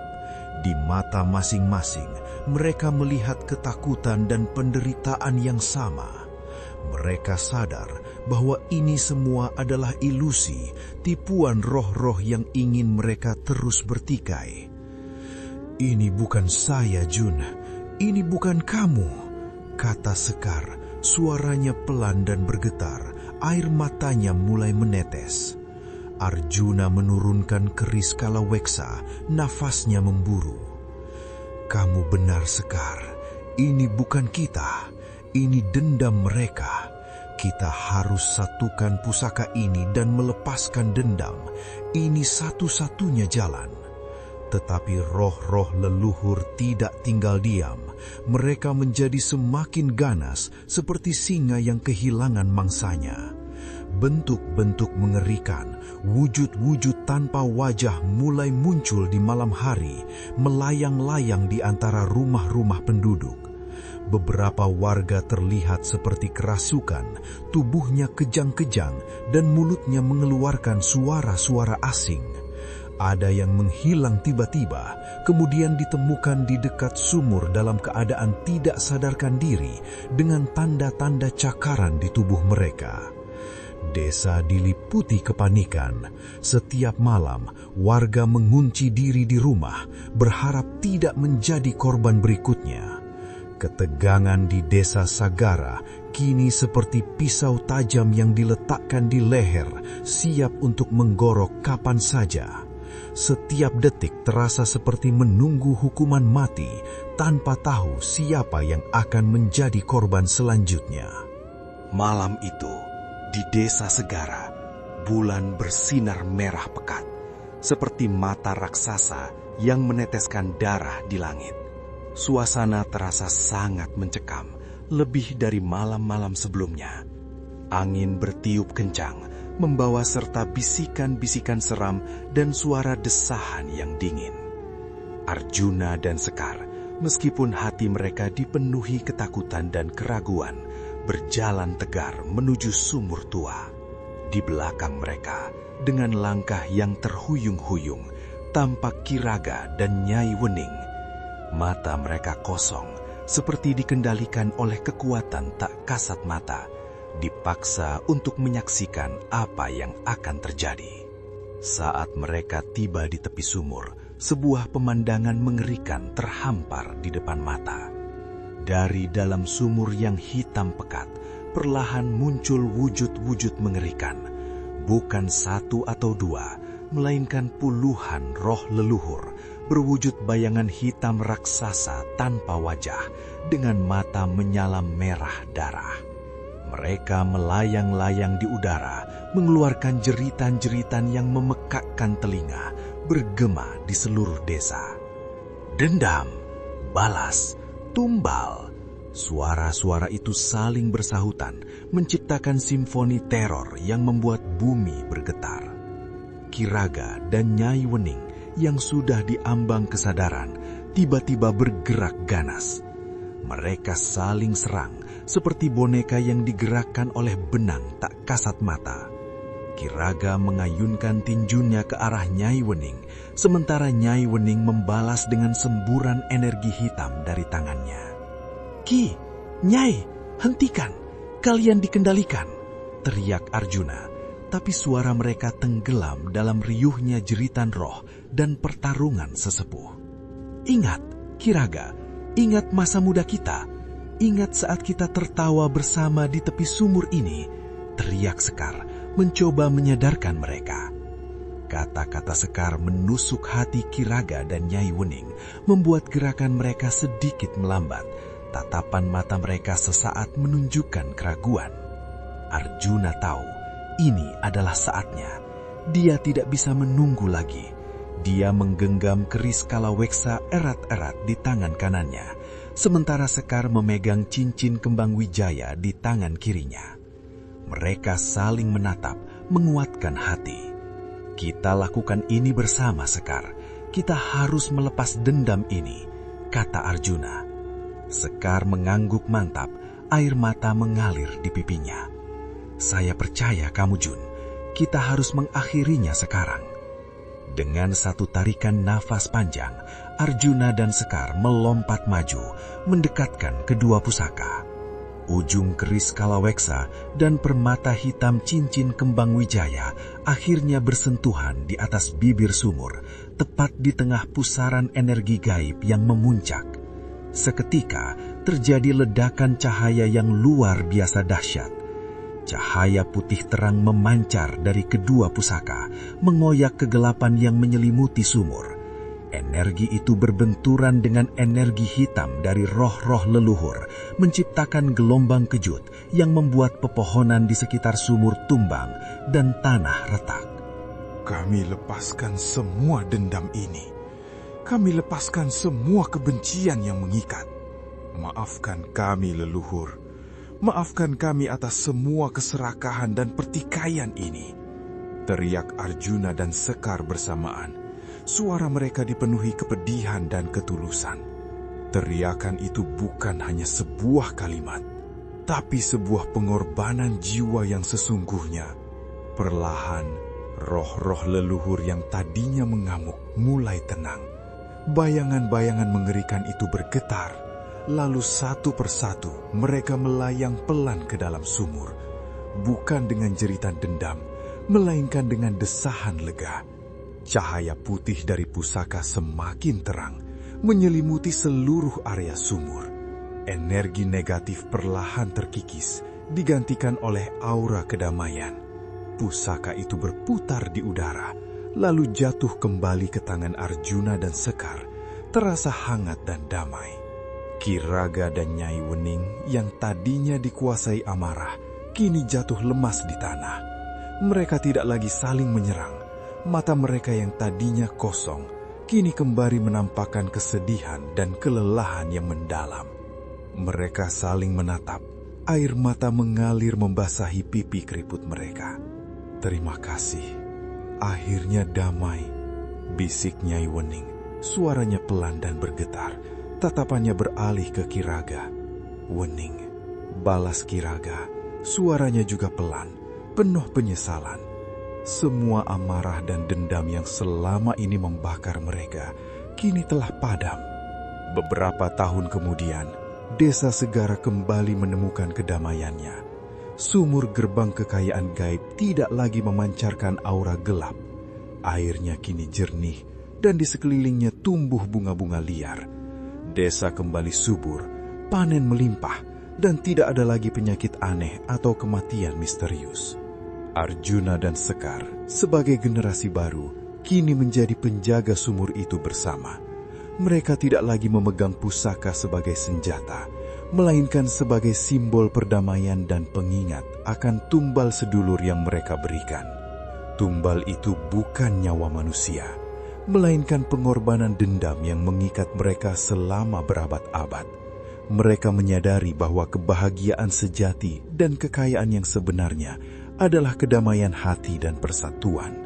[SPEAKER 4] Di mata masing-masing, mereka melihat ketakutan dan penderitaan yang sama. Mereka sadar bahwa ini semua adalah ilusi, tipuan roh-roh yang ingin mereka terus bertikai. "Ini bukan saya, Jun. Ini bukan kamu," kata Sekar. Suaranya pelan dan bergetar, air matanya mulai menetes. Arjuna menurunkan keris Kalaweksa, nafasnya memburu. "Kamu benar, Sekar. Ini bukan kita. Ini dendam mereka. Kita harus satukan pusaka ini dan melepaskan dendam. Ini satu-satunya jalan." Tetapi roh-roh leluhur tidak tinggal diam. Mereka menjadi semakin ganas seperti singa yang kehilangan mangsanya. Bentuk-bentuk mengerikan, wujud-wujud tanpa wajah mulai muncul di malam hari, melayang-layang di antara rumah-rumah penduduk. Beberapa warga terlihat seperti kerasukan, tubuhnya kejang-kejang dan mulutnya mengeluarkan suara-suara asing. Ada yang menghilang tiba-tiba, kemudian ditemukan di dekat sumur dalam keadaan tidak sadarkan diri dengan tanda-tanda cakaran di tubuh mereka. Desa diliputi kepanikan. Setiap malam, warga mengunci diri di rumah, berharap tidak menjadi korban berikutnya. Ketegangan di desa Sagara kini seperti pisau tajam yang diletakkan di leher, siap untuk menggorok kapan saja. Setiap detik terasa seperti menunggu hukuman mati, tanpa tahu siapa yang akan menjadi korban selanjutnya.
[SPEAKER 5] Malam itu, di desa Segara, bulan bersinar merah pekat, seperti mata raksasa yang meneteskan darah di langit. Suasana terasa sangat mencekam, lebih dari malam-malam sebelumnya. Angin bertiup kencang, membawa serta bisikan-bisikan seram dan suara desahan yang dingin. Arjuna dan Sekar, meskipun hati mereka dipenuhi ketakutan dan keraguan, berjalan tegar menuju sumur tua. Di belakang mereka, dengan langkah yang terhuyung-huyung, tampak Kiraga dan Nyai Wening. Mata mereka kosong, seperti dikendalikan oleh kekuatan tak kasat mata, dipaksa untuk menyaksikan apa yang akan terjadi. Saat mereka tiba di tepi sumur, sebuah pemandangan mengerikan terhampar di depan mata. Dari dalam sumur yang hitam pekat, perlahan muncul wujud-wujud mengerikan. Bukan satu atau dua, melainkan puluhan roh leluhur, berwujud bayangan hitam raksasa tanpa wajah, dengan mata menyala merah darah. Mereka melayang-layang di udara, mengeluarkan jeritan-jeritan yang memekakkan telinga, bergema di seluruh desa. Dendam, balas, tumbal. Suara-suara itu saling bersahutan, menciptakan simfoni teror yang membuat bumi bergetar. Kiraga dan Nyai Wening yang sudah diambang kesadaran, tiba-tiba bergerak ganas. Mereka saling serang, seperti boneka yang digerakkan oleh benang tak kasat mata. Kiraga mengayunkan tinjunya ke arah Nyai Wening, sementara Nyai Wening membalas dengan semburan energi hitam dari tangannya. "Ki, Nyai, hentikan! Kalian dikendalikan!" teriak Arjuna, tapi suara mereka tenggelam dalam riuhnya jeritan roh dan pertarungan sesepuh. "Ingat, Kiraga, ingat masa muda kita. Ingat saat kita tertawa bersama di tepi sumur ini.
[SPEAKER 4] teriak Sekar, mencoba menyadarkan mereka. Kata-kata Sekar menusuk hati Kiraga dan Nyai Wening, membuat gerakan mereka sedikit melambat. Tatapan mata mereka sesaat menunjukkan keraguan. Arjuna tahu ini adalah saatnya. Dia tidak bisa menunggu lagi. Dia menggenggam keris kalaweksa erat-erat di tangan kanannya, sementara Sekar memegang cincin kembang wijaya di tangan kirinya. Mereka saling menatap, menguatkan hati. Kita lakukan ini bersama, Sekar. Kita harus melepas dendam ini, kata Arjuna. Sekar mengangguk mantap, air mata mengalir di pipinya. Saya percaya kamu, Jun. Kita harus mengakhirinya sekarang. Dengan satu tarikan nafas panjang, Arjuna dan Sekar melompat maju, mendekatkan kedua pusaka. Ujung keris kalaweksa dan permata hitam cincin kembang wijaya akhirnya bersentuhan di atas bibir sumur, tepat di tengah pusaran energi gaib yang memuncak. Seketika terjadi ledakan cahaya yang luar biasa dahsyat. Cahaya putih terang memancar dari kedua pusaka, mengoyak kegelapan yang menyelimuti sumur. Energi itu berbenturan dengan energi hitam dari roh-roh leluhur, menciptakan gelombang kejut yang membuat pepohonan di sekitar sumur tumbang dan tanah retak.
[SPEAKER 3] Kami lepaskan semua dendam ini. Kami lepaskan semua kebencian yang mengikat. Maafkan kami, leluhur. Maafkan kami atas semua keserakahan dan pertikaian ini. Teriak Arjuna dan Sekar bersamaan. Suara mereka dipenuhi kepedihan dan ketulusan. Teriakan itu bukan hanya sebuah kalimat, tapi sebuah pengorbanan jiwa yang sesungguhnya. Perlahan, roh-roh leluhur yang tadinya mengamuk mulai tenang. Bayangan-bayangan mengerikan itu bergetar, lalu satu persatu mereka melayang pelan ke dalam sumur. Bukan dengan jeritan dendam, melainkan dengan desahan lega. Cahaya putih dari pusaka semakin terang, menyelimuti seluruh area sumur. Energi negatif perlahan terkikis, digantikan oleh aura kedamaian. Pusaka itu berputar di udara, lalu jatuh kembali ke tangan Arjuna dan Sekar, terasa hangat dan damai. Kiraga dan Nyai Wening yang tadinya dikuasai amarah, kini jatuh lemas di tanah. Mereka tidak lagi saling menyerang. Mata mereka yang tadinya kosong, kini kembali menampakkan kesedihan dan kelelahan yang mendalam. Mereka saling menatap, air mata mengalir membasahi pipi keriput mereka. Terima kasih, akhirnya damai, bisik Nyai Wening. Suaranya pelan dan bergetar, tatapannya beralih ke Kiraga. Wening, balas Kiraga, suaranya juga pelan, penuh penyesalan. Semua amarah dan dendam yang selama ini membakar mereka kini telah padam. Beberapa tahun kemudian, Desa Segara kembali menemukan kedamaiannya. Sumur gerbang kekayaan gaib tidak lagi memancarkan aura gelap. Airnya kini jernih dan di sekelilingnya tumbuh bunga-bunga liar. Desa kembali subur, panen melimpah, dan tidak ada lagi penyakit aneh atau kematian misterius. Arjuna dan Sekar sebagai generasi baru kini menjadi penjaga sumur itu bersama. Mereka tidak lagi memegang pusaka sebagai senjata, melainkan sebagai simbol perdamaian dan pengingat akan tumbal sedulur yang mereka berikan. Tumbal itu bukan nyawa manusia, melainkan pengorbanan dendam yang mengikat mereka selama berabad-abad. Mereka menyadari bahwa kebahagiaan sejati dan kekayaan yang sebenarnya adalah kedamaian hati dan persatuan.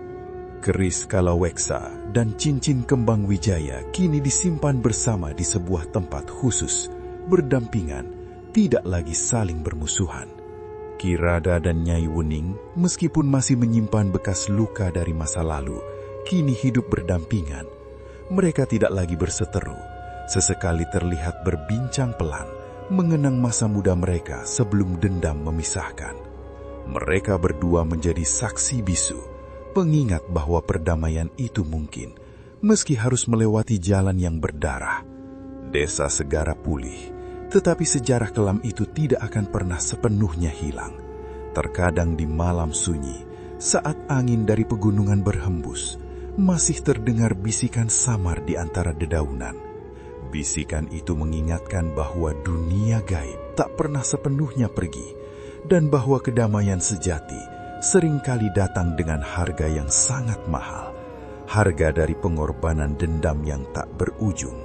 [SPEAKER 3] Keris kalaweksa dan cincin kembang wijaya kini disimpan bersama di sebuah tempat khusus, berdampingan, tidak lagi saling bermusuhan. Kirada dan Nyai Wening, meskipun masih menyimpan bekas luka dari masa lalu, kini hidup berdampingan. Mereka tidak lagi berseteru, sesekali terlihat berbincang pelan, mengenang masa muda mereka sebelum dendam memisahkan. Mereka berdua menjadi saksi bisu, pengingat bahwa perdamaian itu mungkin, meski harus melewati jalan yang berdarah. Desa Segara pulih, tetapi sejarah kelam itu tidak akan pernah sepenuhnya hilang.
[SPEAKER 2] Terkadang di malam sunyi, saat angin dari pegunungan berhembus, masih terdengar bisikan samar di antara dedaunan. Bisikan itu mengingatkan bahwa dunia gaib tak pernah sepenuhnya pergi, dan bahwa kedamaian sejati seringkali datang dengan harga yang sangat mahal, harga dari pengorbanan dendam yang tak berujung.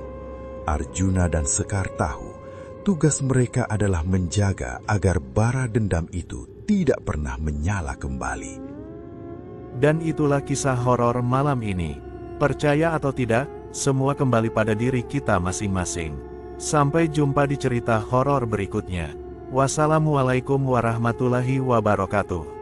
[SPEAKER 2] Arjuna dan Sekar tahu, tugas mereka adalah menjaga agar bara dendam itu tidak pernah menyala kembali.
[SPEAKER 6] Dan itulah kisah horor malam ini. Percaya atau tidak, semua kembali pada diri kita masing-masing. Sampai jumpa di cerita horor berikutnya. Wassalamualaikum warahmatullahi wabarakatuh.